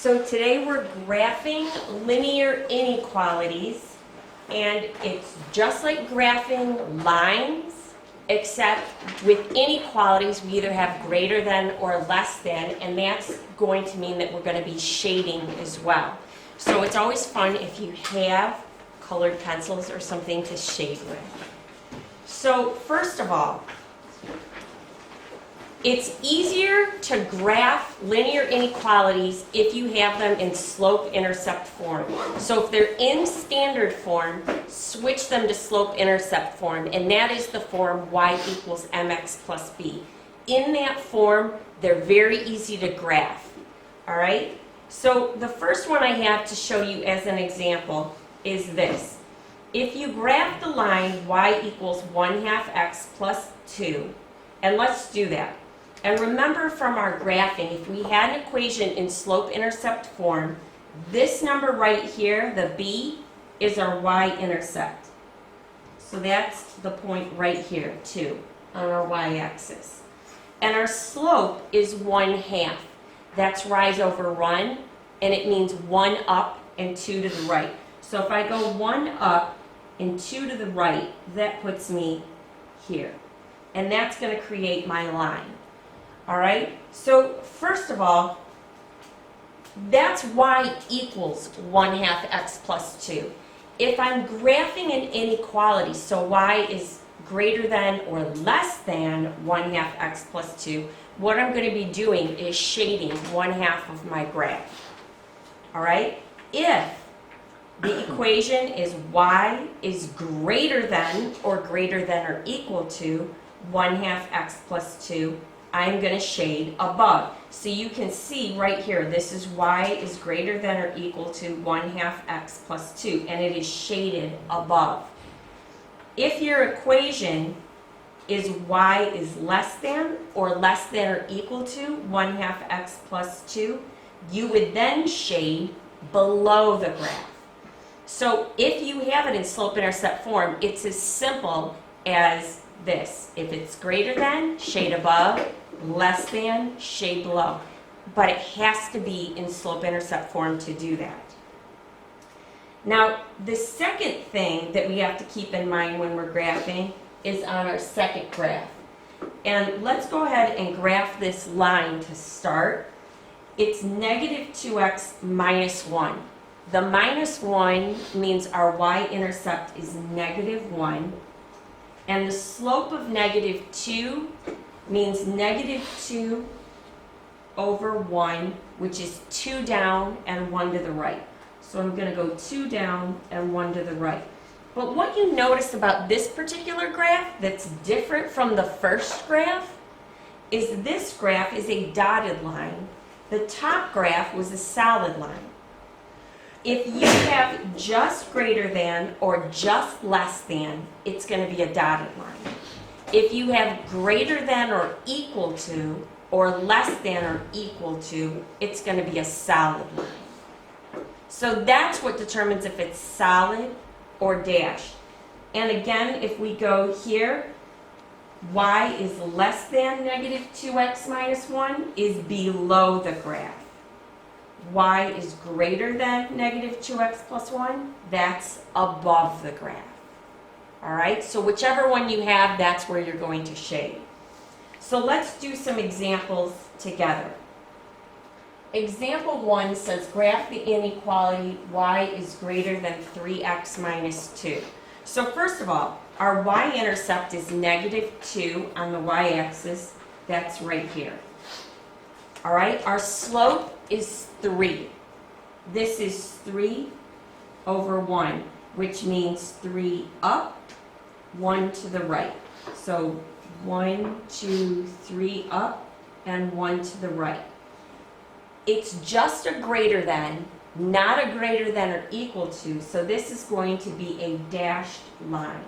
So today we're graphing linear inequalities, and it's just like graphing lines, except with inequalities we either have greater than or less than, and that's going to mean that we're going to be shading as well. So it's always fun if you have colored pencils or something to shade with. So first of all, it's easier to graph linear inequalities if you have them in slope-intercept form. So if they're in standard form, switch them to slope-intercept form, and that is the form y equals mx plus b. In that form, they're very easy to graph. All right? So the first one I have to show you as an example is this. If you graph the line y equals 1/2 x plus 2, and let's do that. And remember from our graphing, if we had an equation in slope-intercept form, this number right here, the b, is our y-intercept. So that's the point right here, 2, on our y-axis. And our slope is 1/2. That's rise over run, and it means 1 up and 2 to the right. So if I go 1 up and 2 to the right, that puts me here. And that's going to create my line. All right, so first of all, that's y equals 1/2 x plus 2. If I'm graphing an inequality, so y is greater than or less than 1/2 x plus 2, what I'm going to be doing is shading 1/2 of my graph. All right, if the equation is y is greater than or equal to 1/2 x plus 2, I'm going to shade above. So you can see right here, this is y is greater than or equal to 1/2 x plus 2, and it is shaded above. If your equation is y is less than or equal to 1/2 x plus 2, you would then shade below the graph. So if you have it in slope-intercept form, it's as simple as this. If it's greater than, shade above, less than, shade below. But it has to be in slope-intercept form to do that. Now, the second thing that we have to keep in mind when we're graphing is on our second graph. And let's go ahead and graph this line to start. It's negative 2x minus 1. The minus 1 means our y-intercept is negative 1. And the slope of negative 2 means negative 2 over 1, which is 2 down and 1 to the right. So I'm going to go 2 down and 1 to the right. But what you notice about this particular graph that's different from the first graph is this graph is a dotted line. The top graph was a solid line. If you have just greater than or just less than, it's going to be a dotted line. If you have greater than or equal to or less than or equal to, it's going to be a solid line. So that's what determines if it's solid or dashed. And again, if we go here, y is less than negative 2x minus 1 is below the graph. Y is greater than negative 2x plus 1, that's above the graph. All right, so whichever one you have, that's where you're going to shade. So let's do some examples together. Example 1 says graph the inequality y is greater than 3x minus 2. So first of all, our y-intercept is negative 2 on the y-axis. That's right here. All right, our slope is 3. This is 3 over 1, which means 3 up, 1 to the right. So 1, 2, 3 up, and 1 to the right. It's just a greater than, not a greater than or equal to, so this is going to be a dashed line.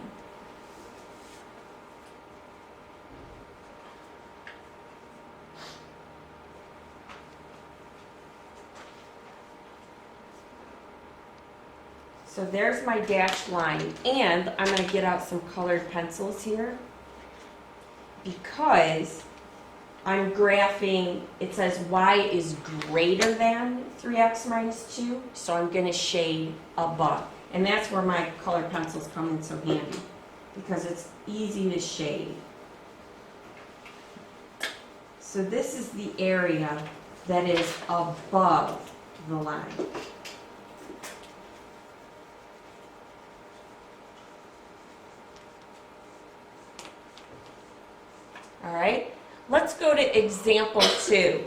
So there's my dashed line, and I'm going to get out some colored pencils here because I'm graphing, it says y is greater than 3x minus 2, so I'm going to shade above. And that's where my colored pencils come in so handy, because it's easy to shade. So this is the area that is above the line. All right, let's go to example 2.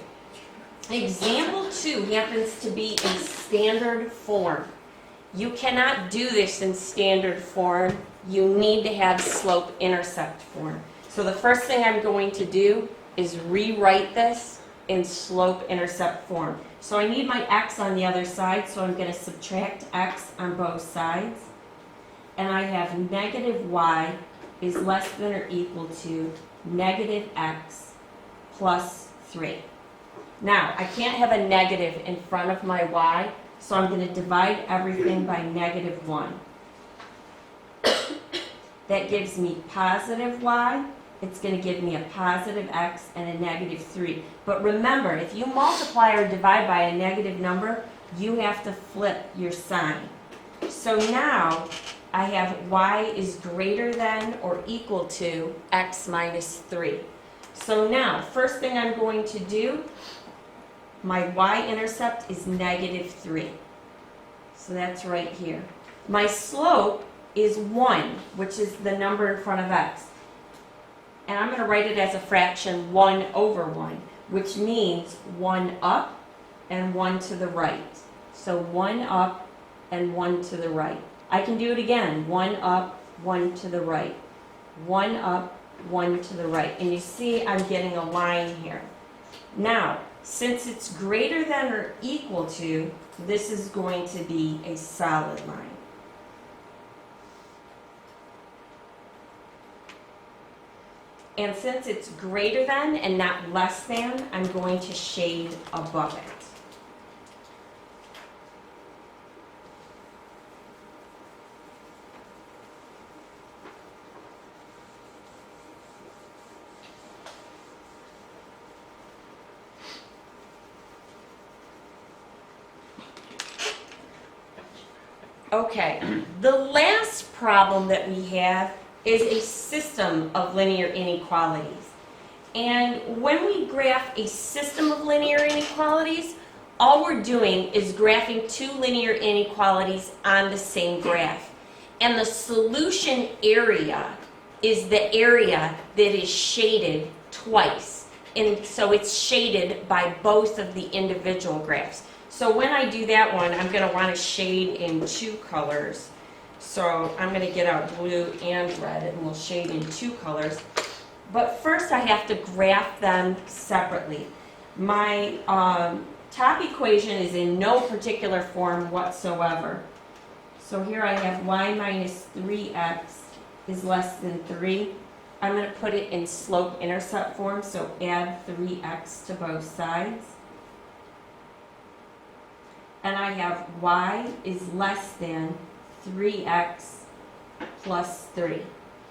Example 2 happens to be in standard form. You cannot do this in standard form. You need to have slope-intercept form. So the first thing I'm going to do is rewrite this in slope-intercept form. So I need my x on the other side, so I'm going to subtract x on both sides. And I have negative y is less than or equal to negative x plus 3. Now, I can't have a negative in front of my y, so I'm going to divide everything by negative 1. That gives me positive y. It's going to give me a positive x and a negative 3. But remember, if you multiply or divide by a negative number, you have to flip your sign. So now I have y is greater than or equal to x minus 3. So now, first thing I'm going to do, my y-intercept is negative 3. So that's right here. My slope is 1, which is the number in front of x. And I'm going to write it as a fraction 1 over 1, which means 1 up and 1 to the right. So 1 up and 1 to the right. I can do it again, 1 up, 1 to the right. 1 up, 1 to the right. And you see I'm getting a line here. Now, since it's greater than or equal to, this is going to be a solid line. And since it's greater than and not less than, I'm going to shade above it. Okay, the last problem that we have is a system of linear inequalities. And when we graph a system of linear inequalities, all we're doing is graphing two linear inequalities on the same graph. And the solution area is the area that is shaded twice. And so it's shaded by both of the individual graphs. So when I do that one, I'm going to want to shade in two colors. So I'm going to get out blue and red, and we'll shade in two colors. But first I have to graph them separately. My top equation is in no particular form whatsoever. So here I have y minus 3x is less than 3. I'm going to put it in slope-intercept form, so add 3x to both sides. And I have y is less than 3x plus 3.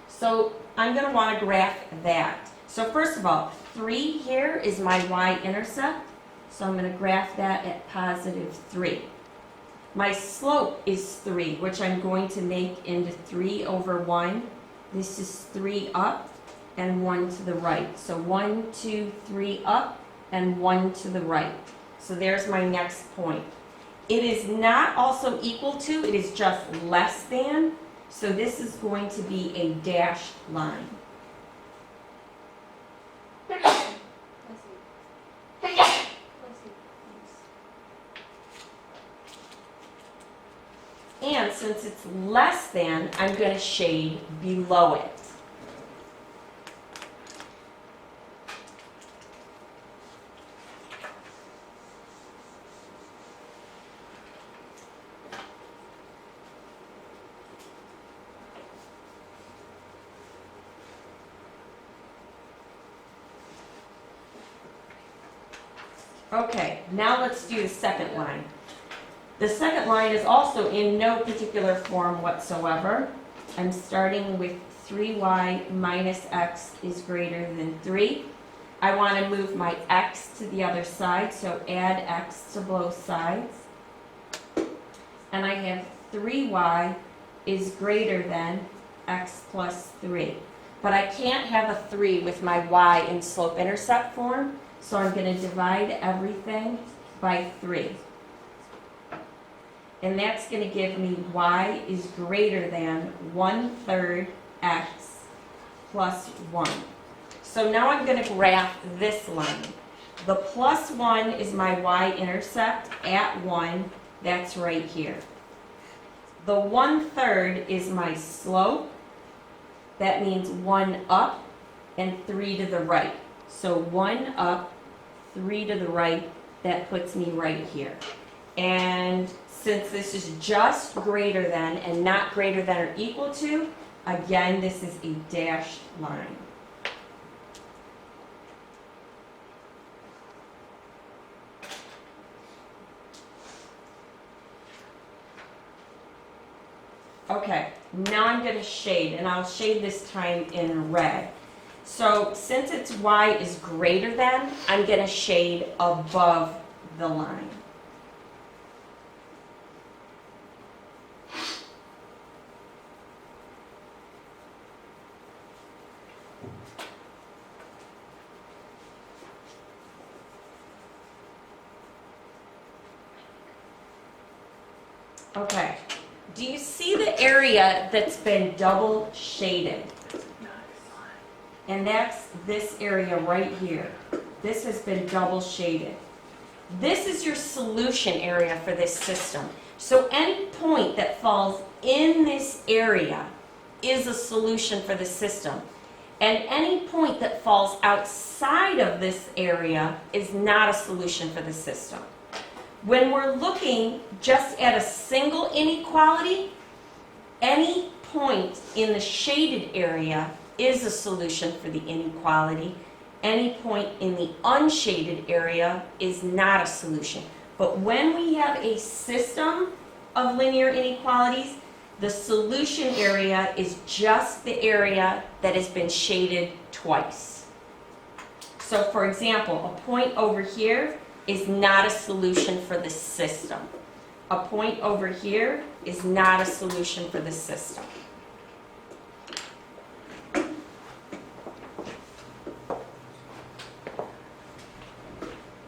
So I'm going to want to graph that. So first of all, 3 here is my y-intercept. So I'm going to graph that at positive 3. My slope is 3, which I'm going to make into 3 over 1. This is 3 up and 1 to the right. So 1, 2, 3 up and 1 to the right. So there's my next point. It is not also equal to, it is just less than. So this is going to be a dashed line. And since it's less than, I'm going to shade below it. Okay, now let's do the second line. The second line is also in no particular form whatsoever. I'm starting with 3y minus x is greater than 3. I want to move my x to the other side, so add x to both sides. And I have 3y is greater than x plus 3. But I can't have a 3 with my y in slope-intercept form, so I'm going to divide everything by 3. And that's going to give me y is greater than 1/3 x plus 1. So now I'm going to graph this line. The plus 1 is my y-intercept at 1. That's right here. The 1/3 is my slope. That means 1 up and 3 to the right. So 1 up, 3 to the right, that puts me right here. And since this is just greater than and not greater than or equal to, again, this is a dashed line. Okay, now I'm going to shade, and I'll shade this time in red. So since it's y is greater than, I'm going to shade above the line. Okay. Do you see the area that's been double shaded? And that's this area right here. This has been double shaded. This is your solution area for this system. So any point that falls in this area is a solution for the system. And any point that falls outside of this area is not a solution for the system. When we're looking just at a single inequality, any point in the shaded area is a solution for the inequality. Any point in the unshaded area is not a solution. But when we have a system of linear inequalities, the solution area is just the area that has been shaded twice. So for example, a point over here is not a solution for the system. A point over here is not a solution for the system.